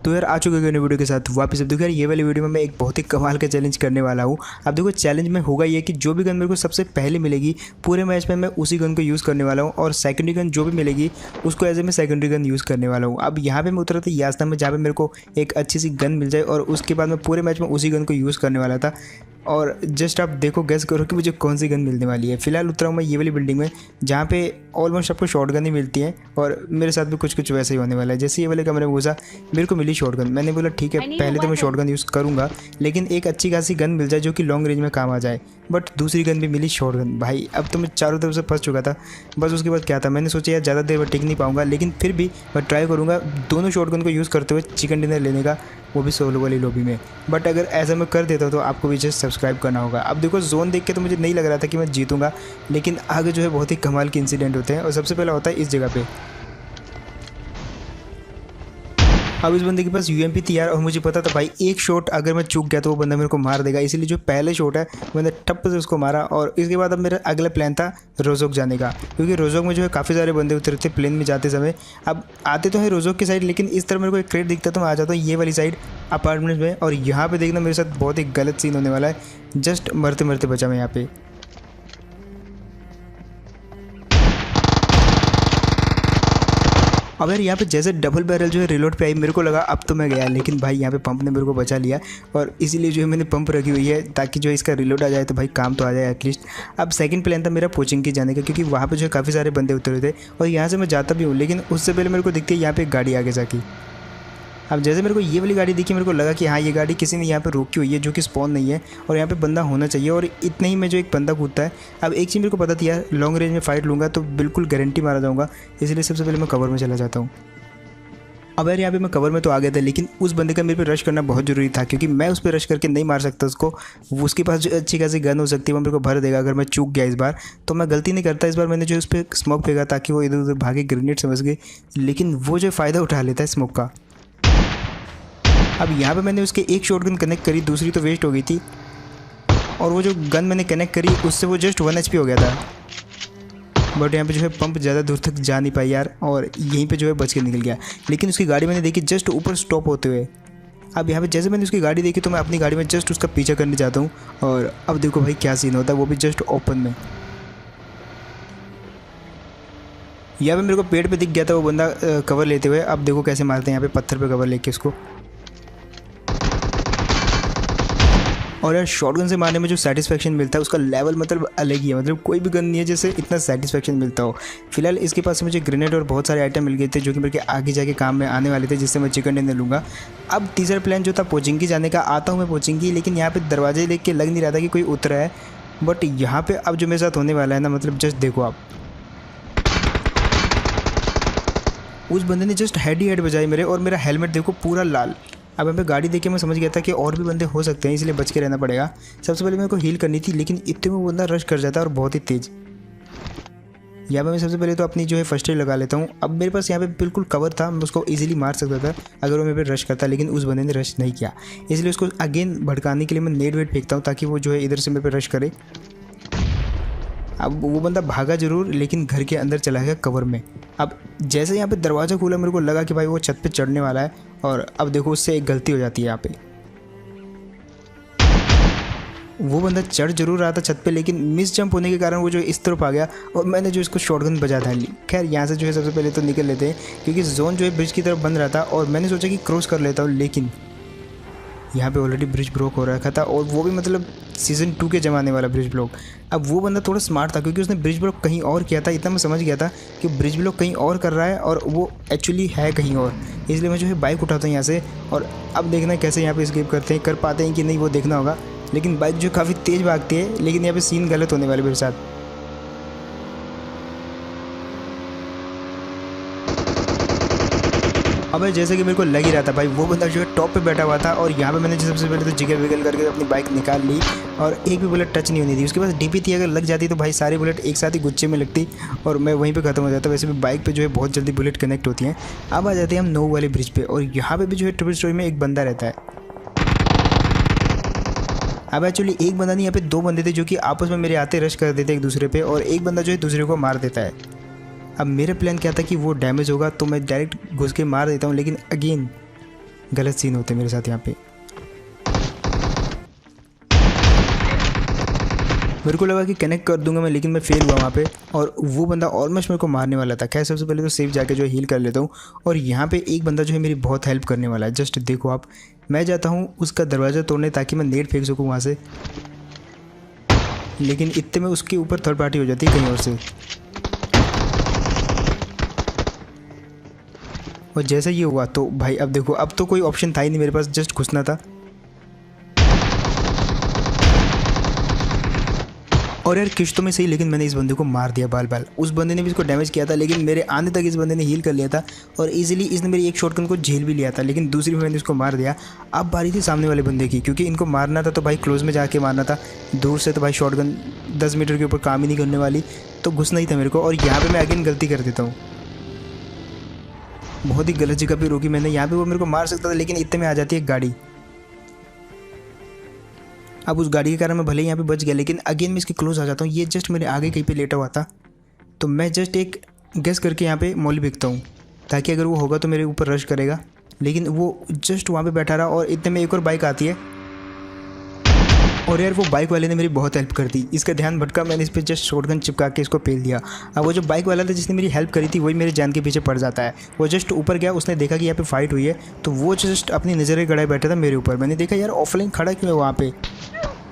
तो यार आ चुके हैं वीडियो के साथ वापस। अब देखो यार ये वाली वीडियो में मैं एक बहुत ही कमाल का चैलेंज करने वाला हूँ। अब देखो चैलेंज में होगा ये कि जो भी गन मेरे को सबसे पहले मिलेगी पूरे मैच में मैं उसी गन को यूज़ करने वाला हूँ, और सेकेंडरी गन जो भी मिलेगी उसको एज ए मैं सेकेंडरी गन यूज़ करने वाला हूँ। अब यहाँ पे मैं उतरा था यास्ता में, जहाँ पे मेरे को एक अच्छी सी गन मिल जाए और उसके बाद मैं पूरे मैच में उसी गन को यूज़ करने वाला था। और जस्ट आप देखो गैस करो कि मुझे कौन सी गन मिलने वाली है। फिलहाल उतरा हूँ मैं ये वाली बिल्डिंग में, जहाँ पे ऑलमोस्ट आपको शॉर्ट गन ही मिलती है, और मेरे साथ भी कुछ कुछ वैसे ही होने वाला है। जैसे ये वाले कमरे में घुसा मेरे को मिली शॉर्ट गन, मैंने बोला ठीक है पहले तो मैं शॉर्ट गन यूज़ करूँगा, लेकिन एक अच्छी खासी गन मिल जाए जो कि लॉन्ग रेंज में काम आ जाए। बट दूसरी गन भी मिली शॉर्ट गन। भाई अब तो मैं चारों तरफ से फंस चुका था। बस उसके बाद क्या था, मैंने सोचा यार ज़्यादा देर में टिक नहीं पाऊंगा, लेकिन फिर भी मैं ट्राई करूँगा दोनों शॉर्ट गन को यूज़ करते हुए चिकन डिनर लेने का, वो भी सोलो वाली लॉबी में। बट अगर ऐसा मैं कर देता हूँ तो आपको भी जस्ट सब्सक्राइब करना होगा। अब देखो जोन देख के तो मुझे नहीं लग रहा था कि मैं जीतूंगा, लेकिन आगे जो है बहुत ही कमाल के इंसिडेंट होते हैं, और सबसे पहला होता है इस जगह पे। अब इस बंदे के पास यूएमपी थी यार, और मुझे पता था भाई एक शॉट अगर मैं चूक गया तो वो बंदा मेरे को मार देगा, इसीलिए जो पहले शॉट है मैंने ठप से उसको मारा। और इसके बाद अब मेरा अगला प्लान था रोजोक जाने का, क्योंकि रोजोक में जो है काफ़ी सारे बंदे उतरे थे प्लेन में जाते समय। अब आते तो है रोजोक की साइड, लेकिन इस तरह मेरे को एक क्रेट दिखता तो मैं आ जाता हूँ ये वाली साइड अपार्टमेंट्स में। और यहाँ पर देखना मेरे साथ बहुत ही गलत सीन होने वाला है, जस्ट मरते मरते बचा मैं यहाँ पे। अब यार यहाँ पे जैसे डबल बैरल जो है रिलोड पे आई, मेरे को लगा अब तो मैं गया, लेकिन भाई यहाँ पे पंप ने मेरे को बचा लिया, और इसीलिए जो है मैंने पंप रखी हुई है ताकि जो है इसका रिलोड आ जाए तो भाई काम तो आ जाए एटलीस्ट। अब सेकंड प्लान था मेरा पोचिंग की जाने का, क्योंकि वहाँ पे जो है काफ़ी सारे बंदे उतरे थे, और यहाँ से मैं जाता भी हूँ, लेकिन उससे पहले मेरे को दिखती है यहाँ पर एक गाड़ी आगे जाके। अब जैसे मेरे को ये वाली गाड़ी दिखी, मेरे को लगा कि हाँ ये गाड़ी किसी ने यहाँ पे रोकी हुई है जो कि स्पॉन नहीं है, और यहाँ पे बंदा होना चाहिए, और इतने ही में जो एक बंदा कूदता है। अब एक चीज़ मेरे को पता थी यार, लॉन्ग रेंज में फाइट लूँगा तो बिल्कुल गारंटी मारा जाऊँगा, इसलिए सबसे पहले मैं कवर में चला जाता हूँ। अब यार यहाँ पे मैं कवर में तो आ गया था, लेकिन उस बंदे का मेरे पे रश करना बहुत ज़रूरी था, क्योंकि मैं उस पर रश करके नहीं मार सकता उसको। उसके पास जो अच्छी खासी गन हो सकती है वो मेरे को भर देगा अगर मैं चूक गया इस बार। तो मैं गलती नहीं करता, इस बार मैंने जो उस पर स्मोक फेंका ताकि वो इधर उधर भागे, ग्रेनेड समझ गए, लेकिन वो जो फ़ायदा उठा लेता है स्मोक का। अब यहाँ पे मैंने उसके एक शॉटगन कनेक्ट करी, दूसरी तो वेस्ट हो गई थी, और वो जो गन मैंने कनेक्ट करी उससे वो जस्ट 1 HP हो गया था। बट यहाँ पे जो है पंप ज़्यादा दूर तक जा नहीं पाई यार, और यहीं पे जो है बच के निकल गया। लेकिन उसकी गाड़ी मैंने देखी जस्ट ऊपर स्टॉप होते हुए। अब यहाँ पे जैसे मैंने उसकी गाड़ी देखी तो मैं अपनी गाड़ी में जस्ट उसका पीछा करने जाता हूँ, और अब देखो भाई क्या सीन होता है, वो भी जस्ट ओपन में। यहाँ पे मेरे को पेड़ पे दिख गया था वो बंदा कवर लेते हुए। अब देखो कैसे मारते हैं यहाँ पे पत्थर पे कवर लेके उसको। और यार शॉटगन से मारने में जो सेटिस्फेक्शन मिलता है उसका लेवल मतलब अलग ही है, मतलब कोई भी गन नहीं है जैसे इतना सेटिस्फेक्शन मिलता हो। फिलहाल इसके पास मुझे ग्रेनेड और बहुत सारे आइटम मिल गए थे जो कि मेरे आगे जाके काम में आने वाले थे, जिससे मैं चिकन डिनर लूँगा। अब तीसरा प्लान जो था पोचिंकी जाने का, आता हूँ मैं पोचिंकी, लेकिन यहाँ पर दरवाजे देख के लग नहीं रहा था कि कोई उतरा है। बट यहाँ पर अब जो मेरे साथ होने वाला है ना, मतलब जस्ट देखो आप, उस बंदे ने जस्ट हेड ही हेड बजाई मेरे, और मेरा हेलमेट देखो पूरा लाल। अब यहाँ पे गाड़ी देख के मैं समझ गया था कि और भी बंदे हो सकते हैं, इसलिए बच के रहना पड़ेगा। सबसे पहले मेरे को हील करनी थी, लेकिन इतने में वो बंदा रश कर जाता है और बहुत ही तेज़। यहाँ पे मैं सबसे पहले तो अपनी जो है फर्स्ट एड लगा लेता हूँ। अब मेरे पास यहाँ पे बिल्कुल कवर था, मैं उसको इजीली मार सकता था अगर वो मेरे पे रश करता, लेकिन उस बंदे ने रश नहीं किया, इसलिए उसको अगेन भड़काने के लिए मैं नेट वेट फेंकता हूँ ताकि वो जो है इधर से मेरे पे रश करे। अब वो बंदा भागा जरूर, लेकिन घर के अंदर चला गया कवर में। अब जैसे यहाँ पे दरवाज़ा खुला मेरे को लगा कि भाई वो छत पे चढ़ने वाला है, और अब देखो उससे एक गलती हो जाती है यहाँ पे। वो बंदा चढ़ जरूर रहा था छत पे, लेकिन मिस जंप होने के कारण वो जो इस तरफ आ गया, और मैंने जो इसको शॉटगन बजा था ली। खैर यहाँ से जो है सबसे पहले तो निकल लेते हैं, क्योंकि जोन जो है ब्रिज की तरफ बंद रहा था, और मैंने सोचा कि क्रॉस कर लेता हूँ, लेकिन यहाँ पे ऑलरेडी ब्रिज ब्लॉक हो रखा था, और वो भी मतलब सीज़न 2 के ज़माने वाला ब्रिज ब्लॉक। अब वो बंदा थोड़ा स्मार्ट था, क्योंकि उसने ब्रिज ब्लॉक कहीं और किया था, इतना मैं समझ गया था कि ब्रिज ब्लॉक कहीं और कर रहा है और वो एक्चुअली है कहीं और। इसलिए मैं जो है बाइक उठाता हूँ यहाँ से, और अब देखना है कैसे यहाँ पे एस्केप करते हैं, कर पाते हैं कि नहीं वो देखना होगा। लेकिन बाइक जो काफ़ी तेज़ भागती है, लेकिन यहाँ पर सीन गलत होने वाले मेरे साथ। अब जैसे कि मेरे को लग ही रहा था भाई वो बंदा जो है टॉप पे बैठा हुआ था, और यहाँ पे मैंने जो सबसे पहले तो जिगर विगल करके अपनी बाइक निकाल ली, और एक भी बुलेट टच नहीं होनी थी। उसके पास डीपी थी, अगर लग जाती तो भाई सारी बुलेट एक साथ ही गुच्छे में लगती और मैं वहीं पे ख़त्म हो जाता। वैसे भी बाइक पे जो है बहुत जल्दी बुलेट कनेक्ट होती हैं। अब आ जाते हैं हम 9 वाले ब्रिज पे, और यहाँ पर भी जो है ट्रिपल स्टोरी में एक बंदा रहता है। अब एक्चुअली एक बंदा नहीं, यहाँ पे 2 बंदे थे जो कि आपस में मेरे आते रश कर देते एक दूसरे पे, और एक बंदा जो है दूसरे को मार देता है। अब मेरा प्लान क्या था कि वो डैमेज होगा तो मैं डायरेक्ट घुस के मार देता हूँ, लेकिन अगेन गलत सीन होते मेरे साथ यहाँ पे। मेरे को लगा कि कनेक्ट कर दूंगा मैं, लेकिन मैं फेल हुआ वहाँ पे और वो बंदा ऑलमोस्ट मेरे को मारने वाला था। खैर सबसे पहले तो सेफ जाके जो है हील कर लेता हूँ और यहाँ पे एक बंदा जो है मेरी बहुत हेल्प करने वाला है। जस्ट देखो आप, मैं जाता हूँ उसका दरवाज़ा तोड़ने ताकि मैं नेट फेंक सकूँ वहाँ से, लेकिन इतने में उसके ऊपर थर्ड पार्टी हो जाती है कहीं और से। और जैसा ये हुआ तो भाई अब देखो, अब तो कोई ऑप्शन था ही नहीं मेरे पास, जस्ट घुसना था। और यार किश्तों में सही, लेकिन मैंने इस बंदे को मार दिया बाल बाल। उस बंदे ने भी इसको डैमेज किया था, लेकिन मेरे आने तक इस बंदे ने हील कर लिया था और इजीली इसने मेरी एक शॉटगन को झेल भी लिया था, लेकिन दूसरी में मैंने इसको मार दिया। अब बारी थी सामने वाले बंदे की, क्योंकि इनको मारना था तो भाई क्लोज में जाके मारना था। दूर से तो भाई शॉटगन 10 मीटर के ऊपर काम ही नहीं करने वाली, तो घुसना ही था मेरे को। और यहाँ पर मैं अगेन गलती कर देता हूँ, बहुत ही गलत जगह पर रोकी मैंने। यहाँ पर वो मेरे को मार सकता था, लेकिन इतने में आ जाती है गाड़ी। अब उस गाड़ी के कारण मैं भले ही यहाँ पे बच गया, लेकिन अगेन मैं इसके क्लोज आ जाता हूँ। ये जस्ट मेरे आगे कहीं पे लेटा हुआ था, तो मैं जस्ट एक गेस करके यहाँ पे मॉल बिकता हूँ, ताकि अगर वो होगा तो मेरे ऊपर रश करेगा। लेकिन वो जस्ट वहाँ पे बैठा रहा और इतने में एक और बाइक आती है और यार वो बाइक वाले ने मेरी बहुत हेल्प कर दी। इसका ध्यान भटका, मैंने इस पर जस्ट शॉटगन चिपका के इसको पेल दिया। अब वो जो बाइक वाला था जिसने मेरी हेल्प करी थी, वही मेरे जान के पीछे पड़ जाता है। वो जस्ट ऊपर गया, उसने देखा कि यहाँ पे फाइट हुई है, तो वो जस्ट अपनी नज़रें गड़ाए बैठा था मेरे ऊपर। मैंने देखा यार ऑफलाइन खड़ा क्यों है वहाँ पे,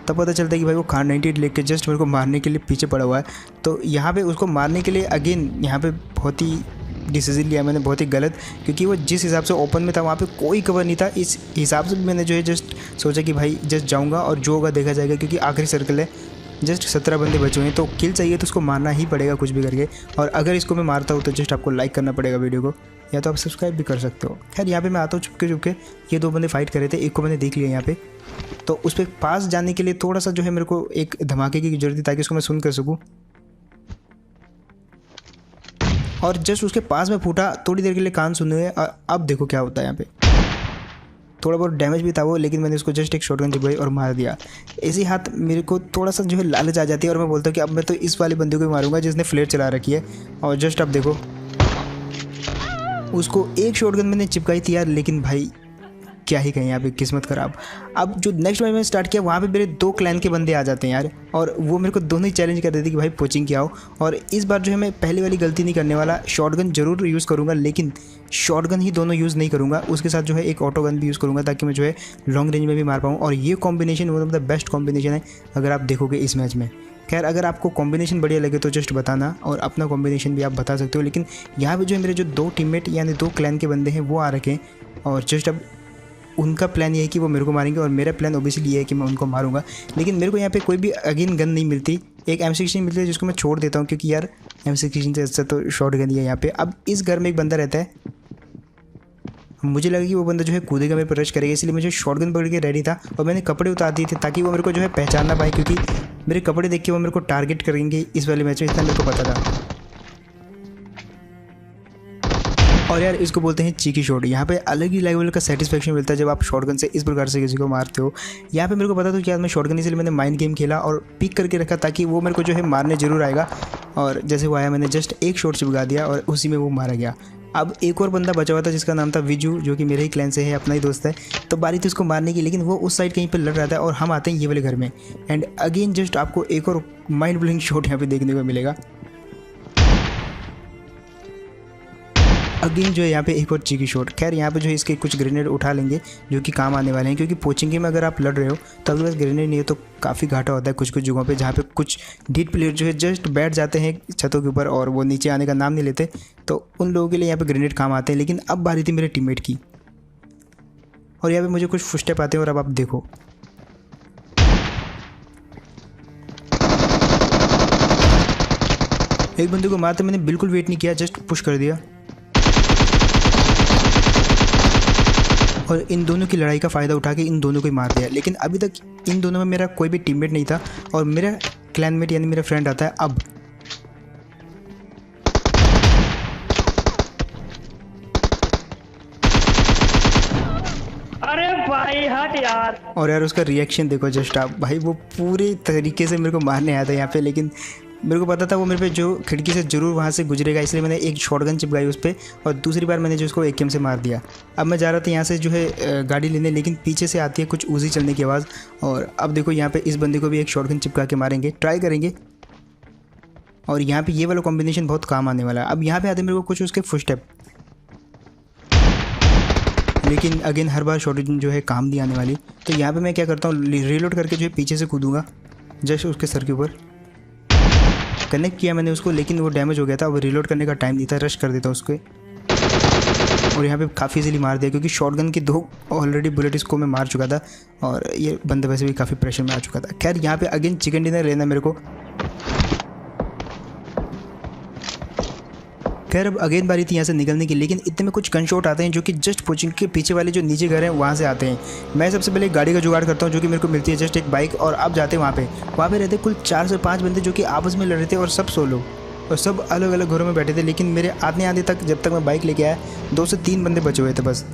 तब पता चलता है कि भाई वो खान 98 लेके जस्ट मेरे को मारने के लिए पीछे पड़ा हुआ है। तो यहाँ पे उसको मारने के लिए अगेन यहाँ पे बहुत ही डिसीजन लिया मैंने, बहुत ही गलत, क्योंकि वो जिस हिसाब से ओपन में था वहाँ पे कोई कवर नहीं था। इस हिसाब से मैंने जो है जस्ट सोचा कि भाई जस्ट जाऊँगा और जो होगा देखा जाएगा, क्योंकि आखिरी सर्कल है, जस्ट 17 बंदे बचे हुए हैं, तो किल चाहिए तो उसको मारना ही पड़ेगा कुछ भी करके। और अगर इसको मैं मारता हूँ तो जस्ट आपको लाइक करना पड़ेगा वीडियो को, या तो आप सब्सक्राइब भी कर सकते हो। खैर यहाँ पे मैं आता हूँ चुपके चुपके। ये 2 बंदे फाइट कर रहे थे, एक को मैंने देख लिया यहाँ पे, तो उस पर पास जाने के लिए थोड़ा सा जो है मेरे को एक धमाके की जरूरत थी, ताकि उसको मैं सुन कर सकूँ। और जस्ट उसके पास में फूटा, थोड़ी देर के लिए कान सुने हुए, और अब देखो क्या होता है यहाँ पे। थोड़ा बहुत डैमेज भी था वो, लेकिन मैंने उसको जस्ट एक शॉटगन चिपकाई और मार दिया। इसी हाथ मेरे को थोड़ा सा जो है लालच आ जाती है और मैं बोलता हूँ कि अब मैं तो इस वाले बंदे को ही मारूंगा जिसने फ्लेयर चला रखी है। और जस्ट अब देखो, उसको एक शॉटगन मैंने चिपकाई थी यार, लेकिन भाई क्या ही कहें, यहाँ पे किस्मत खराब। अब जो नेक्स्ट मैच मैंने स्टार्ट किया, वहाँ पे मेरे 2 क्लैन के बंदे आ जाते हैं यार, और वो मेरे को दोनों ही चैलेंज कर देते कि भाई पोचिंग क्या हो। और इस बार जो है मैं पहले वाली गलती नहीं करने वाला, शॉटगन जरूर यूज़ करूँगा, लेकिन शॉटगन ही दोनों यूज़ नहीं करूँगा, उसके साथ जो है एक ऑटो गन भी यूज़ करूँगा, ताकि मैं जो है लॉन्ग रेंज में भी मार पाऊँ। और ये combination one of the best combination है अगर आप देखोगे इस मैच में। खैर अगर आपको कॉम्बिनेशन बढ़िया लगे तो जस्ट बताना, और अपना कॉम्बिनेशन भी आप बता सकते हो। लेकिन यहाँ पे जो है मेरे जो 2 टीममेट यानी 2 क्लैन के बंदे हैं वो आ रखे हैं, और जस्ट अब उनका प्लान ये है कि वो मेरे को मारेंगे, और मेरा प्लान ओबियसली ये है कि मैं उनको मारूंगा। लेकिन मेरे को यहाँ पे कोई भी अगेन गन नहीं मिलती, एक M16 मिलती है जिसको मैं छोड़ देता हूँ, क्योंकि यार M16 से अच्छा तो शॉर्ट गन ही है यहाँ पे। अब इस घर में एक बंदा रहता है, मुझे लगा कि वो बंदा जो है कूदेगा मेरे पर रश करेगा, इसलिए मुझे शॉटगन पकड़ के रेडी था और मैंने कपड़े उतार दिए थे ताकि वो मेरे को जो है पहचान ना पाए, क्योंकि मेरे कपड़े देख के वो मेरे को टारगेट करेंगे इस वाले मैच में, इतना मेरे को पता था। और यार इसको बोलते हैं चीकी शॉट। यहाँ पे अलग ही लेवल का सेटिस्फेक्शन मिलता है जब आप शॉटगन से इस प्रकार से किसी को मारते हो। यहाँ पे मेरे को पता था कि आज मैं शॉटगन, इसलिए मैंने माइंड गेम खेला और पिक करके रखा ताकि वो मेरे को जो है मारने जरूर आएगा। और जैसे वो आया मैंने जस्ट एक शॉट चिपका दिया और उसी में वो मारा गया। अब एक और बंदा बचा हुआ था जिसका नाम था विजू, जो कि मेरे ही क्लैन से है, अपना ही दोस्त है। तो बारी थी उसको मारने की, लेकिन वो उस साइड कहीं पर लड़ रहा था और हम आते हैं ये वाले घर में। एंड अगेन जस्ट आपको एक और माइंड ब्लोइंग शॉट यहाँ पे देखने को मिलेगा। अगेन जो है यहाँ पे एक और चीकी शॉट। खैर यहाँ पे जो है इसके कुछ ग्रेनेड उठा लेंगे जो कि काम आने वाले हैं, क्योंकि पोचिंग में अगर आप लड़ रहे हो तो आपके पास ग्रेनेड नहीं है तो काफ़ी घाटा होता है कुछ कुछ जगहों पे, जहाँ पे कुछ डीट प्लेयर जो है जस्ट बैठ जाते हैं छतों के ऊपर और वो नीचे आने का नाम नहीं लेते, तो उन लोगों के लिए यहाँ पे ग्रेनेड काम आते हैं। लेकिन अब बारी थी मेरे टीममेट की और यहाँ पे मुझे कुछ फुटस्टेप आते हैं और अब आप देखो एक बंदे को मारते मैंने बिल्कुल वेट नहीं किया, जस्ट पुश कर दिया और इन दोनों की लड़ाई का फ़ायदा उठा के इन दोनों को ही मार दिया। लेकिन अभी तक इन दोनों में मेरा कोई भी टीममेट नहीं था और मेरा क्लैनमेट यानी मेरा फ्रेंड आता है अब। अरे भाई हट यार। और यार उसका रिएक्शन देखो जस्ट आप, भाई वो पूरे तरीके से मेरे को मारने आया था यहाँ पे, लेकिन मेरे को पता था वो मेरे पे जो खिड़की से ज़रूर वहाँ से गुजरेगा, इसलिए मैंने एक शॉटगन चिपकाई उस पर और दूसरी बार मैंने जो उसको एकेएम से मार दिया। अब मैं जा रहा था यहाँ से जो है गाड़ी लेने, लेकिन पीछे से आती है कुछ उजी चलने की आवाज़। और अब देखो यहाँ पे इस बंदे को भी एक शॉटगन चिपका के मारेंगे, ट्राई करेंगे। और यहाँ पे ये वाला कॉम्बिनेशन बहुत काम आने वाला है। अब यहाँ पे आते मेरे को कुछ उसके फुटस्टेप, लेकिन अगेन हर बार शॉटगन जो है काम नहीं आने वाली। तो यहाँ पे मैं क्या करता हूँ, रीलोड करके जो है पीछे से कूदूंगा जस्ट उसके सर के ऊपर। कनेक्ट किया मैंने उसको, लेकिन वो डैमेज हो गया था। अब रीलोड करने का टाइम नहीं था, रश कर देता उसको और यहाँ पे काफ़ी इजीली मार दिया, क्योंकि शॉटगन की 2 ऑलरेडी बुलेट इसको मैं मार चुका था और ये बंदा वैसे भी काफ़ी प्रेशर में आ चुका था। खैर यहाँ पे अगेन चिकन डिनर लेना मेरे को। खैर अब अगेन बारी थी यहाँ से निकलने की, लेकिन इतने में कुछ गन शॉट आते हैं जो कि जस्ट कोचिंग के पीछे वाले जो नीचे घर हैं वहाँ से आते हैं। मैं सबसे पहले एक गाड़ी का जुगाड़ करता हूँ जो कि मेरे को मिलती है, जस्ट एक बाइक। और अब जाते हैं वहाँ पे रहते कुल 4 से 5 बंदे जो कि आपस में लड़ रहे थे और सब सोलो और सब अलग अलग घरों में बैठे थे। लेकिन मेरे आधे तक जब तक मैं बाइक लेके आया 2 से 3 बंदे बचे हुए थे बस।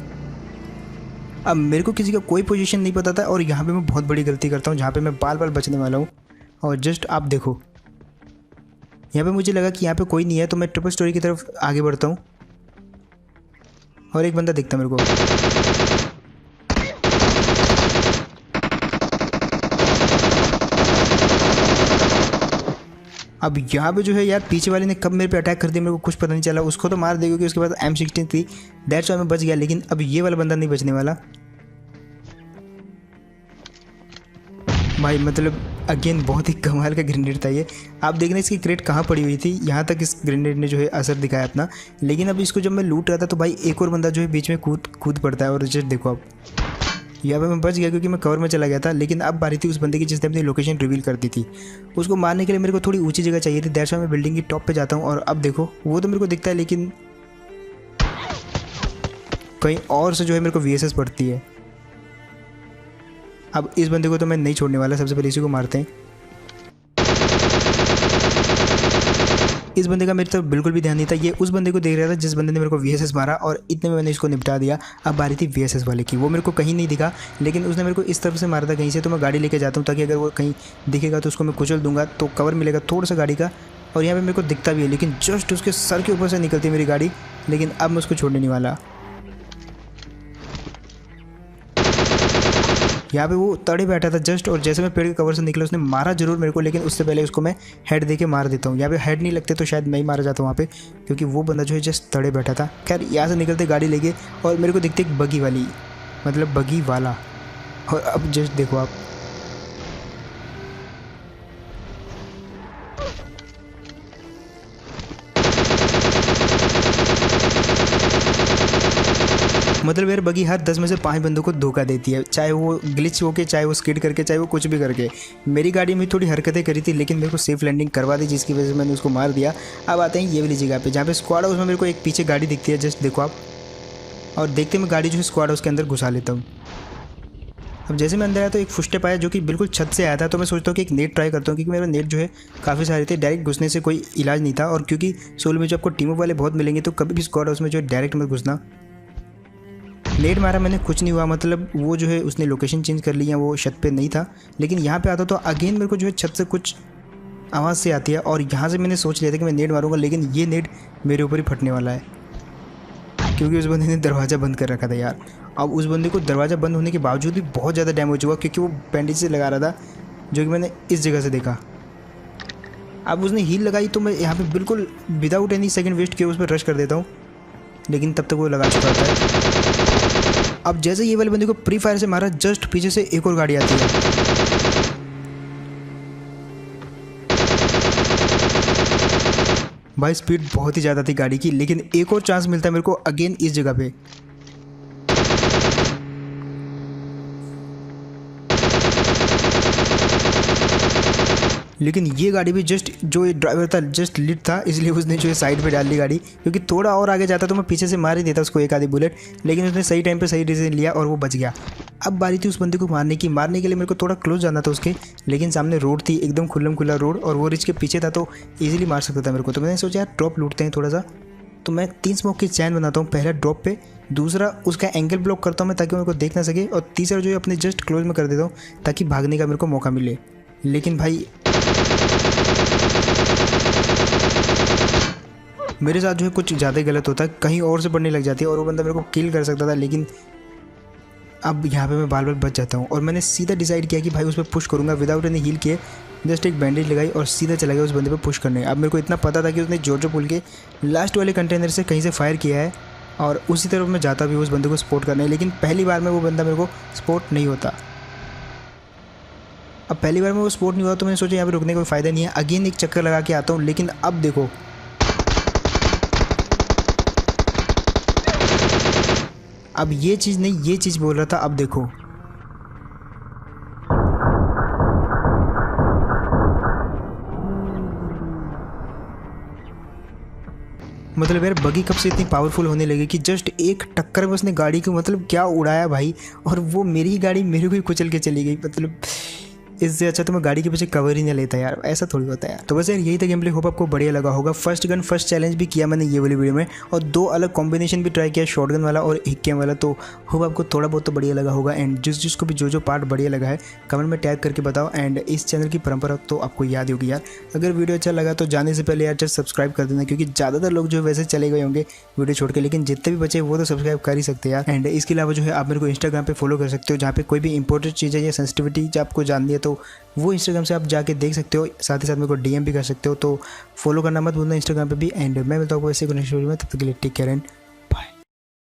अब मेरे को किसी का कोई पोजीशन नहीं पता था और यहाँ पे मैं बहुत बड़ी गलती करता हूँ जहाँ पे मैं बाल बचने वाला हूँ। और जस्ट आप देखो यहाँ पे मुझे लगा कि यहाँ पे कोई नहीं है, तो मैं ट्रिपल स्टोरी की तरफ आगे बढ़ता हूँ और एक बंदा दिखता मेरे को। अब यहाँ पे जो है यार पीछे वाले ने कब मेरे पे अटैक कर दिया मेरे को कुछ पता नहीं चला। उसको तो मार देगा क्योंकि उसके पास M16 थी, दैट्स व्हाई मैं बच गया। लेकिन अब ये वाला बंदा नहीं बचने वाला भाई। मतलब अगेन बहुत ही कमाल का ग्रेनेड था ये। आप देखना इसकी क्रेट कहाँ पड़ी हुई थी, यहाँ तक इस ग्रेनेड ने जो है असर दिखाया अपना। लेकिन अब इसको जब मैं लूट रहा था तो भाई एक और बंदा जो है बीच में कूद पड़ता है। और जस्ट देखो अब यहाँ पे मैं बच गया क्योंकि मैं कवर में चला गया था। लेकिन अब बारी थी उस बंदे की जिसने अपनी लोकेशन रिवील कर दी थी। उसको मारने के लिए मेरे को थोड़ी ऊंची जगह चाहिए थी, दैट्स व्हाई मैं बिल्डिंग की टॉप पे जाता हूँ। और अब देखो वो तो मेरे को दिखता है, लेकिन कहीं और से जो है मेरे को VSS पड़ती है। अब इस बंदे को तो मैं नहीं छोड़ने वाला, सबसे पहले इसी को मारते हैं। इस बंदे का मेरे तरफ बिल्कुल भी ध्यान नहीं था, ये उस बंदे को देख रहा था जिस बंदे ने मेरे को VSS मारा और इतने में मैंने इसको निपटा दिया। अब बारी थी VSS वाले की, वो मेरे को कहीं नहीं दिखा, लेकिन उसने मेरे को इस तरफ से मारा था कहीं से। तो मैं गाड़ी लेके जाता हूँ ताकि अगर वो कहीं दिखेगा तो उसको मैं कुचल दूंगा, तो कवर मिलेगा थोड़ा सा गाड़ी का। और यहाँ पर मेरे को दिखता भी है, लेकिन जस्ट उसके सर के ऊपर से निकलती है मेरी गाड़ी। लेकिन अब मैं उसको छोड़ने नहीं वाला। यहाँ पे वो तड़े बैठा था जस्ट, और जैसे मैं पेड़ के कवर से निकला उसने मारा जरूर मेरे को, लेकिन उससे पहले उसको मैं हेड दे के मार देता हूँ। यहाँ पे हेड नहीं लगते तो शायद मैं ही मारा जाता वहाँ पे, क्योंकि वो बंदा जो है जस्ट तड़े बैठा था। खैर यहाँ से निकलते गाड़ी लेके और मेरे को दिखते एक बगी वाली, मतलब बगी वाला। और अब जस्ट देखो आप, मतलब यार बगी हर 10 में से 5 बंदों को धोखा देती है, चाहे वो ग्लिच होके, चाहे वो स्किड करके, चाहे वो कुछ भी करके। मेरी गाड़ी में थोड़ी हरकतें करी थी, लेकिन मेरे को सेफ लैंडिंग करवा दी, जिसकी वजह से मैंने उसको मार दिया। अब आते हैं ये वाली जगह पे जहाँ पे स्क्वाड हाउस में मेरे को एक पीछे गाड़ी दिखती है, जस्ट देखो आप। और देखते मैं गाड़ी जो है स्क्वाड हाउस के अंदर घुसा लेता हूँ। अब जैसे मैं अंदर आया तो एक फुटस्टेप आया जो कि बिल्कुल छत से आया था। तो मैं सोचता हूँ कि एक नेट ट्राई करता हूँ, क्योंकि मेरा नेट जो है काफ़ी सारे थे, डायरेक्ट घुसने से कोई इलाज नहीं था। और क्योंकि सोलो में जो आपको टीम वाले बहुत मिलेंगे, तो कभी भी स्क्वाड हाउस में जो है डायरेक्ट मत घुसना। नेट मारा मैंने, कुछ नहीं हुआ, मतलब वो जो है उसने लोकेशन चेंज कर लिया, वो छत पे नहीं था। लेकिन यहाँ पे आता तो अगेन मेरे को जो है छत से कुछ आवाज़ से आती है, और यहाँ से मैंने सोच लिया था कि मैं नेट मारूंगा, लेकिन ये नेट मेरे ऊपर ही फटने वाला है, क्योंकि उस बंदे ने दरवाज़ा बंद कर रखा था यार। अब उस बंदे को दरवाज़ा बंद होने के बावजूद भी बहुत ज़्यादा डैमेज हुआ, क्योंकि वो बैंडेज से लगा रहा था, जो कि मैंने इस जगह से देखा। अब उसने हील लगाई तो मैं यहाँ पे बिल्कुल विदाउट एनी सेकंड वेस्ट किए उस पर रश कर देता हूँ, लेकिन तब तक वो लगा चुका होता है। अब जैसे ये वाले बंदे को प्री फायर से मारा, जस्ट पीछे से एक और गाड़ी आती है। भाई स्पीड बहुत ही ज़्यादा थी गाड़ी की, लेकिन एक और चांस मिलता है मेरे को अगेन इस जगह पे। लेकिन ये गाड़ी भी जस्ट जो ये ड्राइवर था जस्ट लिट था, इसलिए उसने जो है साइड पे डाल दी गाड़ी, क्योंकि थोड़ा और आगे जाता तो मैं पीछे से मार ही देता उसको एक आधी बुलेट। लेकिन उसने सही टाइम पे सही डिसीजन लिया और वो बच गया। अब बारी थी उस बंदे को मारने के लिए मेरे को थोड़ा क्लोज जाना था उसके, लेकिन सामने रोड थी, एकदम खुल्लम खुला रोड, और वो रिच के पीछे था तो ईजिली मार सकता था मेरे को। तो मैंने सोचा यार ड्रॉप लूटते हैं थोड़ा सा। तो मैं 3 स्मोक की चैन बनाता हूँ, पहला ड्रॉप पे, दूसरा उसका एंगल ब्लॉक करता हूँ मैं ताकि मेरे को देख ना सके, और तीसरा जो है अपने जस्ट क्लोज में कर देता हूँ ताकि भागने का मेरे को मौका मिले। लेकिन भाई मेरे साथ जो है कुछ ज़्यादा ही गलत होता है, कहीं और से पड़ने लग जाती है और वो बंदा मेरे को किल कर सकता था, लेकिन अब यहाँ पे मैं बाल बाल बच जाता हूँ। और मैंने सीधा डिसाइड किया कि भाई उस पर पुश करूँगा विदाउट एनी हील किए। जस्ट एक बैंडेज लगाई और सीधा चला गया उस बंदे पे पुश करने। अब मेरे को इतना पता था कि उसने जोजो पुल के लास्ट वाले कंटेनर से कहीं से फायर किया है और उसी तरफ मैं जाता भी उस बंदे को सपोर्ट करने, लेकिन पहली बार में वो बंदा मेरे को सपोर्ट नहीं होता। अब पहली बार में वो सपोर्ट नहीं हुआ तो मैंने सोचा यहाँ पे रुकने का कोई फ़ायदा नहीं है, अगेन एक चक्कर लगा के आता हूँ। लेकिन अब देखो, अब ये चीज़ नहीं, ये चीज़ बोल रहा था। अब देखो, मतलब यार बगी कब से इतनी पावरफुल होने लगी कि जस्ट एक टक्कर में उसने गाड़ी को मतलब क्या उड़ाया भाई, और वो मेरी ही गाड़ी मेरे को ही कुचल के चली गई। मतलब इससे अच्छा तो मैं गाड़ी के पीछे कवर ही नहीं लेता यार, ऐसा थोड़ी होता है यार। तो बस यार यही था गेम प्ले, होप आपको बढ़िया लगा होगा। फर्स्ट गन फर्स्ट चैलेंज भी किया मैंने ये वाली वीडियो में, और 2 अलग कॉम्बिनेशन भी ट्राई किया, शॉर्ट गन वाला और हिक्के वाला। तो होप आपको थोड़ा बहुत तो बढ़िया लगा होगा। एंड जिसको भी जो पार्ट बढ़िया लगा है कमेंट में टैग करके बताओ। एंड इस चैनल की परंपरा तो आपको याद होगी यार, अगर वीडियो अच्छा लगा तो जाने से पहले यार जस्ट सब्सक्राइब कर देना, क्योंकि ज़्यादातर लोग जो वैसे चले गए होंगे वीडियो छोड़ के, लेकिन जितने भी बचे वो तो सब्सक्राइब कर ही सकते हैं यार। एंड इसके अलावा जो है आप मेरे को इंस्टाग्राम पे फॉलो कर सकते हो, जहाँ पे कोई भी इंपॉर्टेंट चीज़ें या सेंसिटिविटी जो आपको जाननी है तो वो इंस्टाग्राम से आप जाके देख सकते हो। साथ ही साथ मेरे को डीएम भी कर सकते हो, तो फॉलो करना मत भूलना इंस्टाग्राम पे भी। एंड मैं मिलता हूँ ऐसे नेक्स्ट वीडियो में, तब तक के लिए टेक केयर एंड